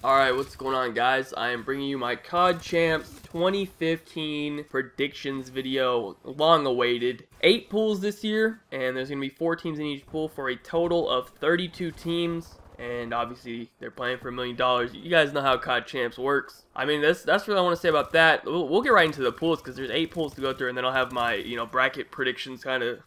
Alright, what's going on, guys? I am bringing you my COD Champs 2015 predictions video, long awaited. 8 pools this year, and there's going to be 4 teams in each pool for a total of 32 teams. And obviously, they're playing for $1 million. You guys know how COD Champs works. I mean, that's what I want to say about that. We'll get right into the pools because there's 8 pools to go through, and then I'll have my, bracket predictions kind of.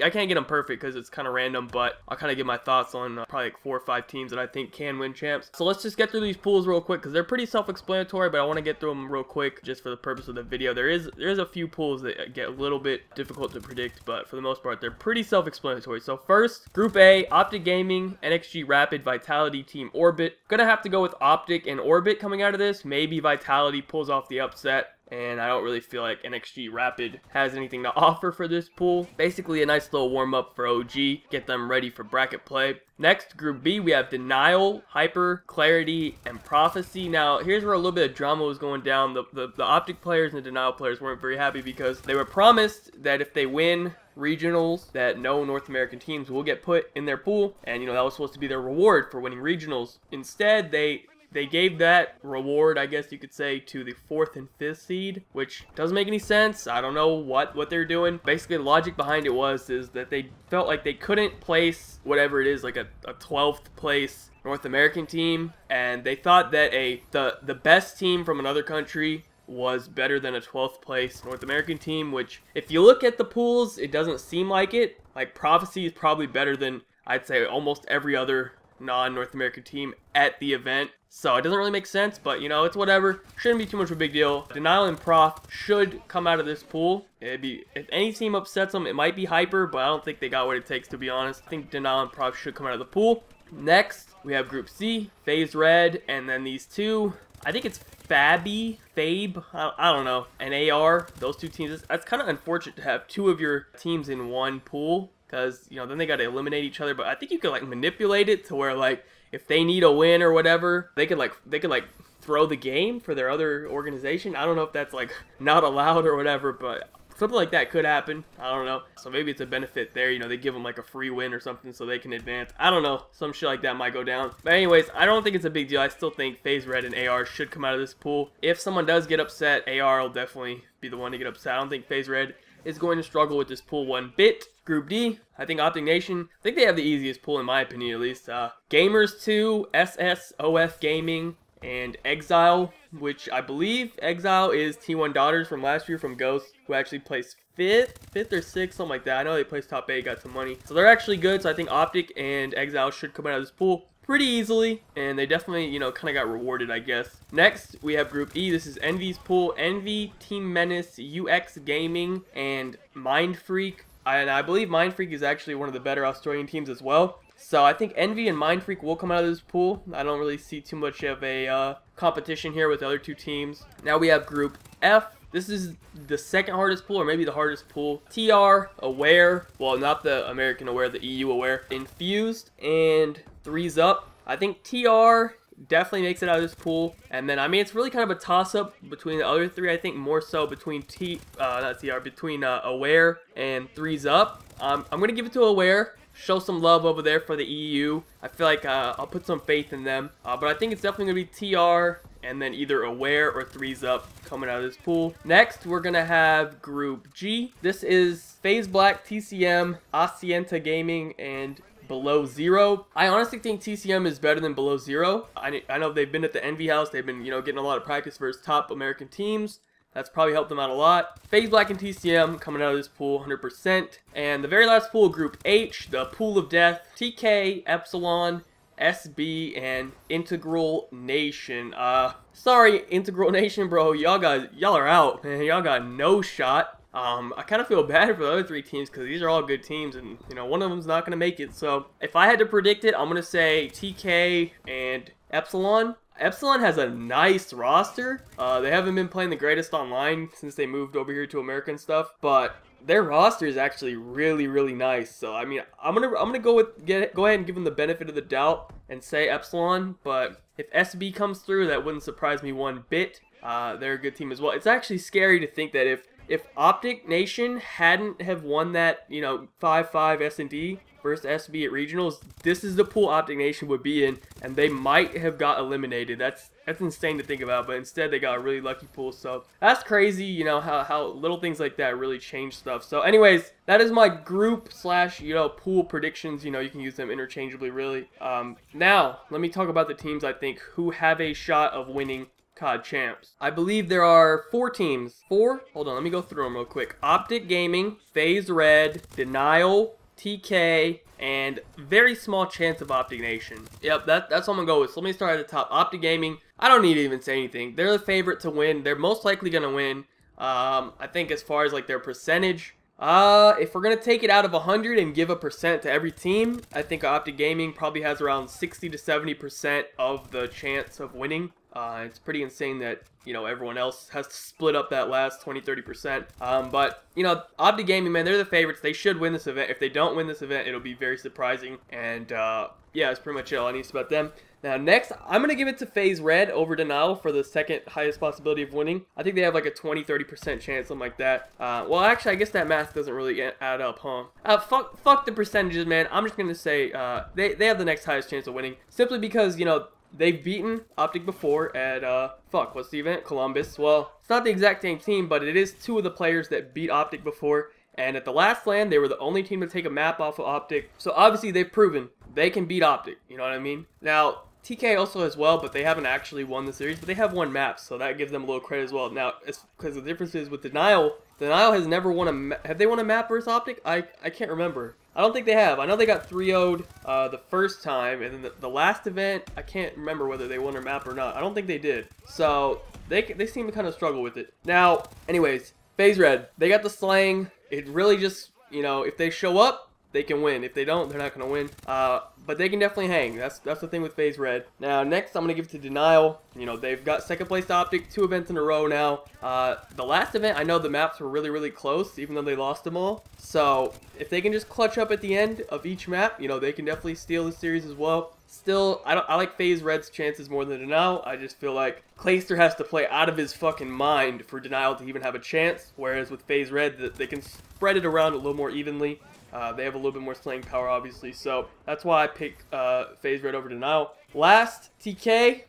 I can't get them perfect because it's kind of random, but I'll kind of give my thoughts on probably like 4 or 5 teams that I think can win champs. So let's just get through these pools real quick because they're pretty self-explanatory, but I want to get through them real quick just for the purpose of the video. There's a few pools that get a little bit difficult to predict, but for the most part, they're pretty self-explanatory. So first, Group A, Optic Gaming, NXG Rapid, Vitality, Team Orbit. Gonna have to go with Optic and Orbit coming out of this. Maybe Vitality pulls off the upset, and I don't really feel like NXG Rapid has anything to offer for this pool. Basically a nice little warm-up for OG, get them ready for bracket play. Next, Group B, we have Denial, Hyper, Clarity, and Prophecy. Now, here's where a little bit of drama was going down. The Optic players and the Denial players weren't very happy because they were promised that if they win regionals, that no North American teams will get put in their pool, and that was supposed to be their reward for winning regionals. Instead, they gave that reward, I guess you could say, to the 4th and 5th seed, which doesn't make any sense. I don't know what they're doing. Basically, the logic behind it is that they felt like they couldn't place whatever it is, like a 12th place North American team, and they thought that the best team from another country was better than a 12th place North American team, which if you look at the pools, it doesn't seem like it. Like, Prophecy is probably better than, I'd say, almost every other non-North American team at the event. So it doesn't really make sense, but it's whatever. Shouldn't be too much of a big deal. Denial and Prof should come out of this pool. If any team upsets them, it might be Hyper, but I don't think they got what it takes, to be honest. I think Denial and Prof should come out of the pool. Next, we have Group C, FaZe Red, and then these two. I think it's Fabe, I don't know, and AR. Those two teams. That's kind of unfortunate to have 2 of your teams in one pool, because then they got to eliminate each other. But I think you could like manipulate it to where like if they need a win or whatever, they could like throw the game for their other organization. I don't know if that's like not allowed or whatever, but something like that could happen. I don't know. So maybe it's a benefit there. They give them like a free win or something so they can advance. I don't know. Some shit like that might go down. But anyways, I don't think it's a big deal. I still think FaZe Red and AR should come out of this pool. If someone does get upset, AR will definitely be the one to get upset. I don't think FaZe Red is going to struggle with this pool one bit. Group D, I think Optic Nation, I think they have the easiest pool in my opinion at least. Gamers 2, SSOF Gaming, and Exile, which I believe Exile is T1 Daughters from last year from Ghost, who actually placed 5th or 6th, something like that. I know they placed top 8, got some money. So they're actually good, so I think Optic and Exile should come out of this pool pretty easily, and they definitely, kind of got rewarded, I guess. Next, we have Group E. This is Envy's pool. Envy, Team Menace, UX Gaming, and Mind Freak. And I believe Mind Freak is actually one of the better Australian teams as well. So I think Envy and Mind Freak will come out of this pool. I don't really see too much of a competition here with the other 2 teams. Now we have Group F. This is the second hardest pool, or maybe the hardest pool. TR, Aware, well, not the American Aware, the EU Aware, Infused, and Threes Up. I think TR definitely makes it out of this pool. And then, I mean, it's really kind of a toss-up between the other 3. I think more so between between Aware and Threes Up. I'm going to give it to Aware. Show some love over there for the EU. I feel like I'll put some faith in them. But I think it's definitely going to be TR and then either Aware or Threes Up coming out of this pool. Next, we're going to have Group G. This is FaZe Black, TCM, Asienta Gaming, and Below Zero. I honestly think TCM is better than Below Zero. I know they've been at the Envy House. They've been, getting a lot of practice versus top American teams. That's probably helped them out a lot. FaZe Black and TCM coming out of this pool 100%. And the very last pool, Group H, the Pool of Death, TK, Epsilon, SB, and Integral Nation. Sorry, Integral Nation, bro. Y'all are out, man. Y'all got no shot. I kind of feel bad for the other 3 teams because these are all good teams, and one of them's not gonna make it. So if I had to predict it, I'm gonna say TK and Epsilon. Epsilon has a nice roster. They haven't been playing the greatest online since they moved over here to American stuff, but their roster is actually really, really nice. So I mean, I'm gonna go ahead and give them the benefit of the doubt and say Epsilon. But if SB comes through, that wouldn't surprise me one bit. They're a good team as well. It's actually scary to think that if if Optic Nation hadn't have won that, 5-5 S&D versus SB at regionals, this is the pool Optic Nation would be in, and they might have got eliminated. That's insane to think about, but instead they got a really lucky pool. So that's crazy, how little things like that really change stuff. So anyways, that is my group / pool predictions. You can use them interchangeably, really. Now let me talk about the teams I think who have a shot of winning COD champs. I believe there are 4 teams. 4? Hold on, let me go through them real quick. Optic Gaming, FaZe Red, Denial, TK, and very small chance of Optic Nation. Yep, that's what I'm gonna go with. So let me start at the top. Optic Gaming, I don't need to even say anything. They're the favorite to win. They're most likely gonna win. I think as far as like their percentage, if we're gonna take it out of 100 and give a percent to every team, I think Optic Gaming probably has around 60 to 70% of the chance of winning. It's pretty insane that, everyone else has to split up that last 20-30%. But, Optic Gaming, man, they're the favorites. They should win this event. If they don't win this event, it'll be very surprising. And, yeah, that's pretty much all I need to say about them. Now, next, I'm going to give it to FaZe Red over Denial for the second highest possibility of winning. I think they have like a 20-30% chance, something like that. Well, actually, I guess that math doesn't really add up, huh? Fuck the percentages, man. I'm just going to say they have the next highest chance of winning. Simply because, they've beaten Optic before at, what's the event? Columbus. Well, it's not the exact same team, but it is 2 of the players that beat Optic before. And at the last LAN, they were the only team to take a map off of Optic. So obviously, they've proven they can beat Optic. You know what I mean? Now, TK also as well, but they haven't actually won the series, but they have won maps, so that gives them a little credit as well. Now, because the difference is with Denial has never won a map. Have they won a map versus Optic? I can't remember. I don't think they have. I know they got 3-0'd the first time, and then the last event, I can't remember whether they won a map or not. I don't think they did. So, they seem to kind of struggle with it. Now, anyways, FaZe Red, they got the slang. It really just, if they show up, they can win. If they don't, they're not going to win. But they can definitely hang. That's the thing with FaZe Red. Now, next, I'm going to give it to Denial. They've got second place to Optic 2 events in a row now. The last event, I know the maps were really, really close, even though they lost them all. So, if they can just clutch up at the end of each map, they can definitely steal the series as well. Still, I like FaZe Red's chances more than Denial. I just feel like Clayster has to play out of his fucking mind for Denial to even have a chance. Whereas with FaZe Red, they can spread it around a little more evenly. They have a little bit more slaying power, obviously, so that's why I picked FaZe Red over Denial. Last, TK,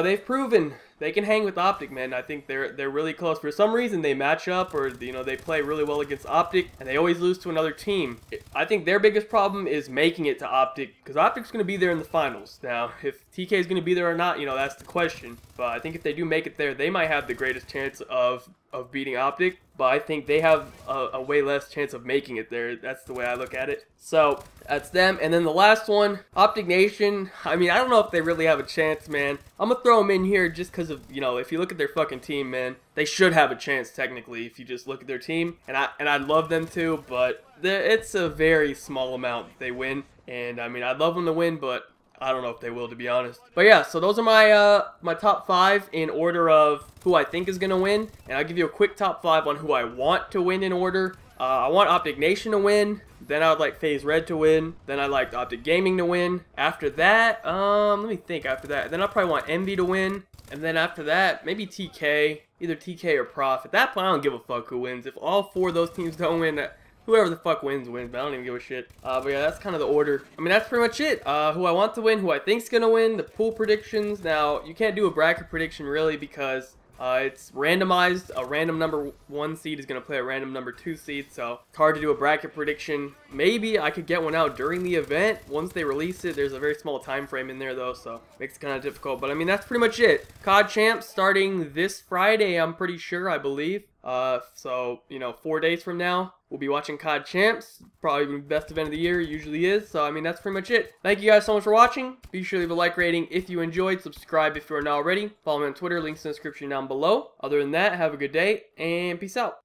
they've proven they can hang with Optic, man. I think they're really close. For some reason, they match up, or they play really well against Optic, and they always lose to another team. I think their biggest problem is making it to Optic, because Optic's going to be there in the finals. Now, if TK is going to be there or not, that's the question. But I think if they do make it there, they might have the greatest chance of beating Optic, but I think they have a way less chance of making it there. That's the way I look at it. So, that's them. And then the last one, Optic Nation. I mean, I don't know if they really have a chance, man. I'm going to throw them in here just because of, if you look at their fucking team, man, they should have a chance, technically, if you just look at their team. And I'd love them to, but it's a very small amount that they win. And, I mean, I'd love them to win, but I don't know if they will, to be honest. But yeah, so those are my my top 5 in order of who I think is going to win. And I'll give you a quick top 5 on who I want to win in order. I want Optic Nation to win. Then I would like FaZe Red to win. Then I like Optic Gaming to win. After that, let me think after that. Then I probably want Envy to win. And then after that, maybe TK. Either TK or Prof. At that point, I don't give a fuck who wins. If all 4 of those teams don't win, whoever the fuck wins, but I don't even give a shit. But yeah, that's kind of the order. I mean, that's pretty much it. Who I want to win, who I think's gonna win, the pool predictions. Now, you can't do a bracket prediction really because it's randomized. A random number 1 seed is gonna play a random number 2 seed, so it's hard to do a bracket prediction. Maybe I could get one out during the event once they release it. There's a very small time frame in there though, so it makes it kind of difficult. But I mean, that's pretty much it. COD Champs starting this Friday, I'm pretty sure, I believe. So 4 days from now, we'll be watching COD Champs. Probably the best event of the year, usually is. So, I mean, that's pretty much it. Thank you guys so much for watching. Be sure to leave a like rating if you enjoyed. Subscribe if you are not already. Follow me on Twitter. Links in the description down below. Other than that, have a good day, and peace out.